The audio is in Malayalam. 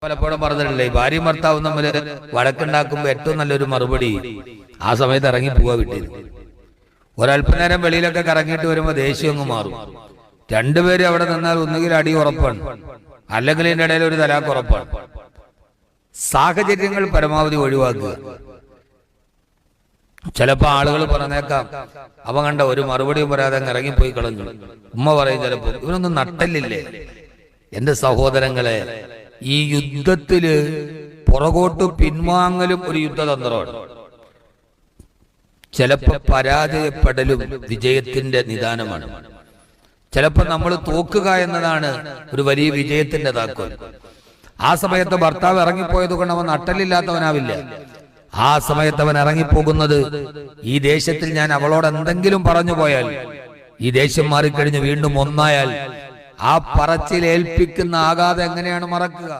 പലപ്പോഴും പറഞ്ഞിട്ടില്ലേ, ഭാര്യയും ഭർത്താവും തമ്മിൽ വഴക്കുണ്ടാക്കുമ്പോൾ ഏറ്റവും നല്ലൊരു മറുപടി ആ സമയത്ത് ഇറങ്ങി പോവാ വീട്ടിൽ. ഒരല്പനേരം വെളിയിലൊക്കെ കറങ്ങിയിട്ട് വരുമ്പോൾ ദേഷ്യം അങ്ങ് മാറും. രണ്ടുപേരും അവിടെ നിന്നാൽ ഒന്നുകിൽ അടി ഉറപ്പാണ്, അല്ലെങ്കിൽ ഇതിന്റെ ഇടയിൽ ഒരു തലാക്ക് ഉറപ്പാണ്. സാഹചര്യങ്ങൾ പരമാവധി ഒഴിവാക്കുക. ചിലപ്പോ ആളുകൾ പറഞ്ഞേക്കാം, അവ കണ്ട ഒരു മറുപടിയും പറയാതെ അങ്ങ് ഇറങ്ങിപ്പോയി കളഞ്ഞു. ഉമ്മ പറയും ചിലപ്പോ, ഇവനൊന്നും നട്ടല്ലില്ലേ? എന്റെ സഹോദരങ്ങളെ, ഈ യുദ്ധത്തില് പുറകോട്ട് പിൻവാങ്ങലും ഒരു യുദ്ധതന്ത്രമാണ്. ചിലപ്പോ പരാജയപ്പെടലും വിജയത്തിന്റെ നിദാനമാണ്. ചിലപ്പോ നമ്മൾ തോക്കുക എന്നതാണ് ഒരു വലിയ വിജയത്തിന്റെ താക്കോൽ. ആ സമയത്ത് ഭർത്താവ് ഇറങ്ങിപ്പോയത് കൊണ്ട് അവൻ നട്ടലില്ലാത്തവനാവില്ല. ആ സമയത്ത് അവൻ ഇറങ്ങിപ്പോകുന്നത്, ഈ ദേശത്തിൽ ഞാൻ അവളോട് എന്തെങ്കിലും പറഞ്ഞു പോയാൽ, ഈ ദേശം മാറിക്കഴിഞ്ഞ് വീണ്ടും ഒന്നായാൽ ആ പറച്ചിൽ ഏൽപ്പിക്കുന്ന ആഘാതം എങ്ങനെയാണ് മറക്കുക?